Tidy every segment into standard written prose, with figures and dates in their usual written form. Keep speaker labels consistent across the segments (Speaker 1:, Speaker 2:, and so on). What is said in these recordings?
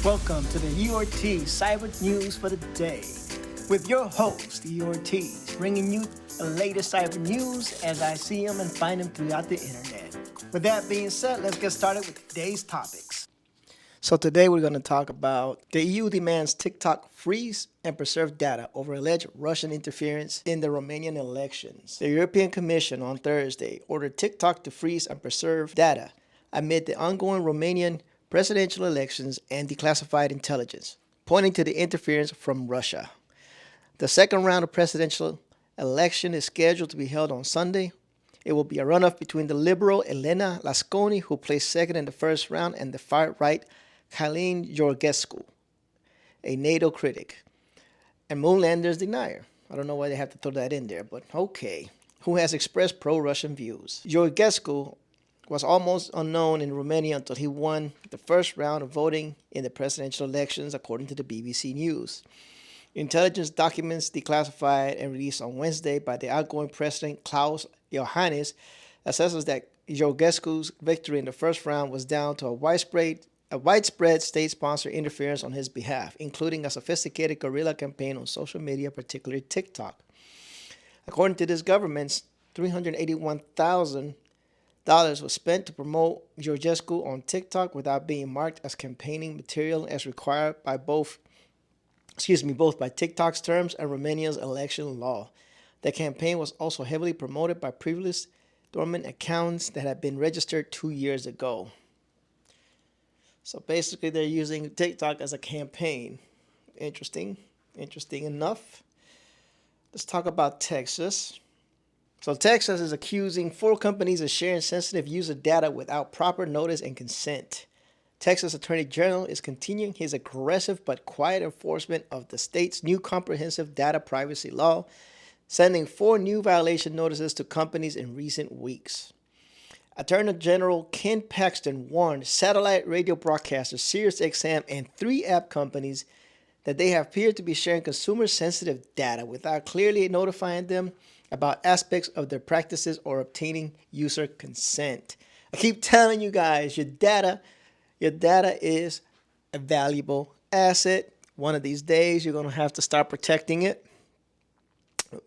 Speaker 1: Welcome to the EORT Cyber News for the day with your host, EORT, bringing you the latest cyber news as I see them and find them throughout the internet. With that being said, let's get started with today's topics. So today we're going to talk about the EU demands TikTok freeze and preserve data over alleged Russian interference in the Romanian elections. The European Commission on Thursday ordered TikTok to freeze and preserve data amid the ongoing Romanian presidential elections and declassified intelligence, pointing to the interference from Russia. The second round of presidential election is scheduled to be held on Sunday. It will be a runoff between the liberal Elena Lasconi, who placed second in the first round, and the far-right Călin Georgescu, a NATO critic, and Moonlander's denier. I don't know why they have to throw that in there, but okay. Who has expressed pro-Russian views. Georgescu was almost unknown in Romania until he won the first round of voting in the presidential elections, according to the BBC News. Intelligence documents declassified and released on Wednesday by the outgoing president Klaus Iohannis assesses that Georgescu's victory in the first round was down to a widespread state-sponsored interference on his behalf, including a sophisticated guerrilla campaign on social media, particularly TikTok. According to this government's $381,000 was spent to promote Georgescu on TikTok without being marked as campaigning material as required by both by TikTok's terms and Romania's election law. The campaign was also heavily promoted by previous dormant accounts that had been registered 2 years ago. So basically they're using TikTok as a campaign. Interesting enough. Let's talk about Texas. So Texas is accusing 4 companies of sharing sensitive user data without proper notice and consent. Texas Attorney General is continuing his aggressive but quiet enforcement of the state's new comprehensive data privacy law, sending 4 new violation notices to companies in recent weeks. Attorney General Ken Paxton warned satellite radio broadcasters SiriusXM and 3 app companies that they have appeared to be sharing consumer-sensitive data without clearly notifying them about aspects of their practices or obtaining user consent. I keep telling you guys, your data is a valuable asset. One of these days, you're going to have to start protecting it.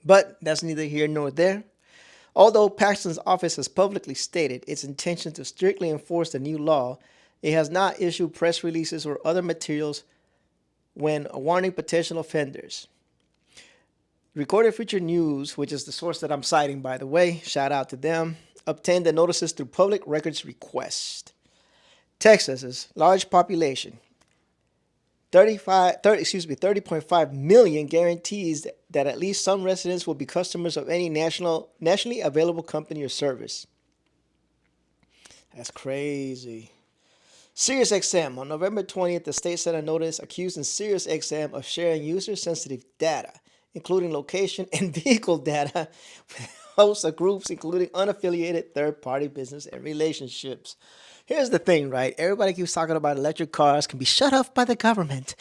Speaker 1: But that's neither here nor there. Although Paxton's office has publicly stated its intention to strictly enforce the new law, it has not issued press releases or other materials when warning potential offenders. Recorded Future News, which is the source that I'm citing, by the way, shout out to them, obtained the notices through public records request. Texas's large population, 30.5 million, guarantees that at least some residents will be customers of any nationally available company or service. That's crazy. SiriusXM. On November 20th, the state sent a notice accusing SiriusXM of sharing user-sensitive data, including location and vehicle data, with hosts of groups, including unaffiliated third-party business and relationships. Here's the thing, right? Everybody keeps talking about electric cars can be shut off by the government.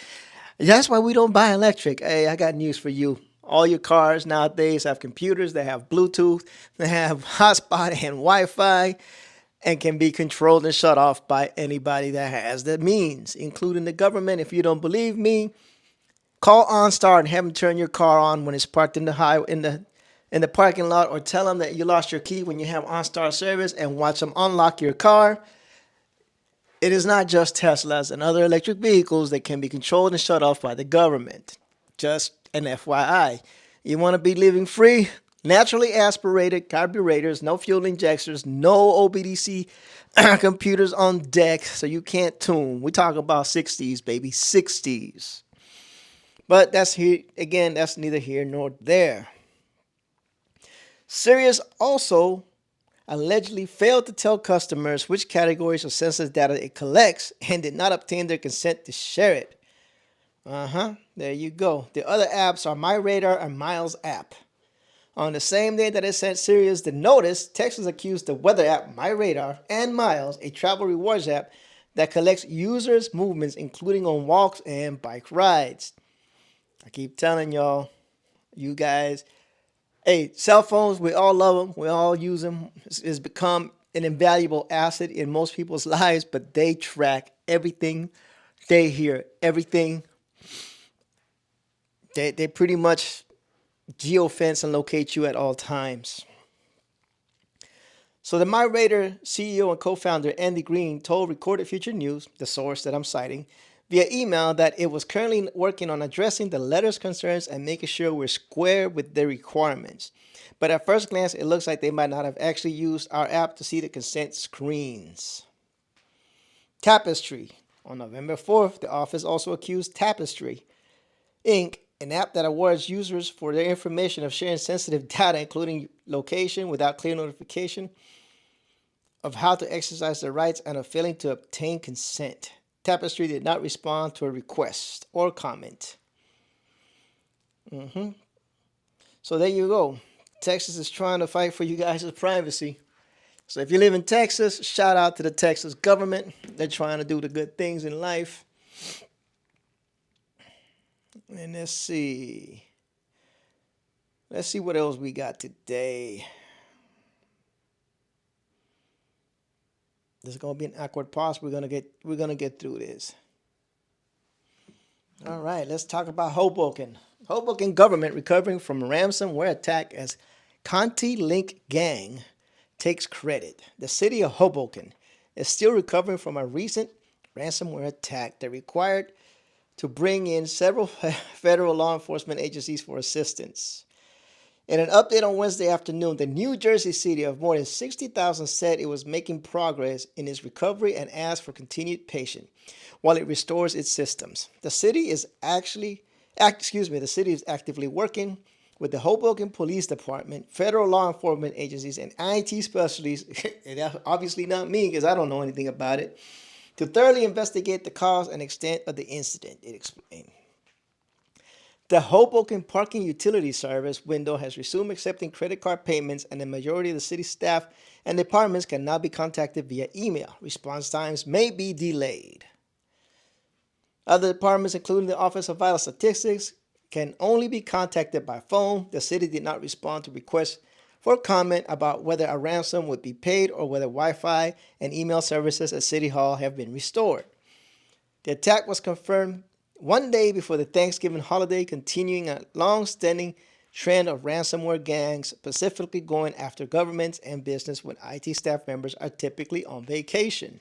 Speaker 1: That's why we don't buy electric. Hey, I got news for you. All your cars nowadays have computers, they have Bluetooth, they have hotspot and Wi-Fi, and can be controlled and shut off by anybody that has the means, including the government. If you don't believe me, call OnStar and have them turn your car on when it's parked in the parking lot, or tell them that you lost your key when you have OnStar service and watch them unlock your car. It is not just Teslas and other electric vehicles that can be controlled and shut off by the government. Just an FYI. You want to be living free? Naturally aspirated carburetors, no fuel injectors, no OBDC computers on deck, so you can't tune. We talk about 60s, baby, 60s. But that's neither here nor there. Sirius also allegedly failed to tell customers which categories of sensitive data it collects and did not obtain their consent to share it. There you go. The other apps are MyRadar and Miles app. On the same day that it sent Sirius the notice, Texas accused the weather app MyRadar and Miles, a travel rewards app that collects users' movements, including on walks and bike rides. I keep telling y'all, you guys, hey, cell phones, we all love them. We all use them. It's become an invaluable asset in most people's lives, but they track everything They hear everything. They pretty much geofence and locate you at all times. So the MyRadar CEO and co-founder Andy Green told Recorded Future News, the source that I'm citing, via email that it was currently working on addressing the letter's concerns and making sure we're square with their requirements. But at first glance, it looks like they might not have actually used our app to see the consent screens. Tapestry. On November 4th, the office also accused Tapestry, Inc., an app that awards users for their information of sharing sensitive data, including location, without clear notification of how to exercise their rights and of failing to obtain consent. Tapestry did not respond to a request or comment. So there you go. Texas is trying to fight for you guys' privacy. So if you live in Texas, shout out to the Texas government. They're trying to do the good things in life. And let's see. Let's see what else we got today. This is gonna be an awkward pause. We're gonna get through this. All right, let's talk about Hoboken. Hoboken government recovering from a ransomware attack as Conti Link gang takes credit. The city of Hoboken is still recovering from a recent ransomware attack that required to bring in several federal law enforcement agencies for assistance. In an update on Wednesday afternoon, the New Jersey city of more than 60,000 said it was making progress in its recovery and asked for continued patience while it restores its systems. The city is actively working with the Hoboken Police Department, federal law enforcement agencies, and IT specialists, and that's obviously not me because I don't know anything about it, to thoroughly investigate the cause and extent of the incident, it explained. The Hoboken Parking Utility Service window has resumed accepting credit card payments, and the majority of the city staff and departments can now be contacted via email. Response times may be delayed. Other departments, including the Office of Vital Statistics, can only be contacted by phone. The city did not respond to requests for comment about whether a ransom would be paid or whether Wi-Fi and email services at City Hall have been restored. The attack was confirmed one day before the Thanksgiving holiday, continuing a long-standing trend of ransomware gangs specifically going after governments and business when IT staff members are typically on vacation.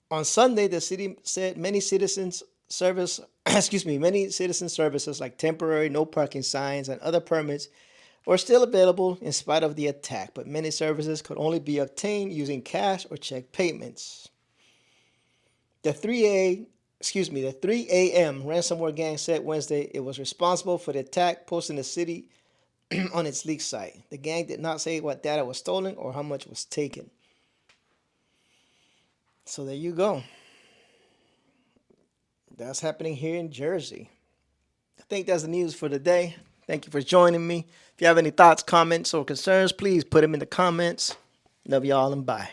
Speaker 1: On Sunday, the city said many citizen services like temporary no parking signs and other permits were still available in spite of the attack, but many services could only be obtained using cash or check payments. The 3 a.m. ransomware gang said Wednesday it was responsible for the attack, posting the city on its leak site. The gang did not say what data was stolen or how much was taken. So there you go. That's happening here in Jersey. I think that's the news for today. Thank you for joining me. If you have any thoughts, comments, or concerns, please put them in the comments. Love y'all and bye.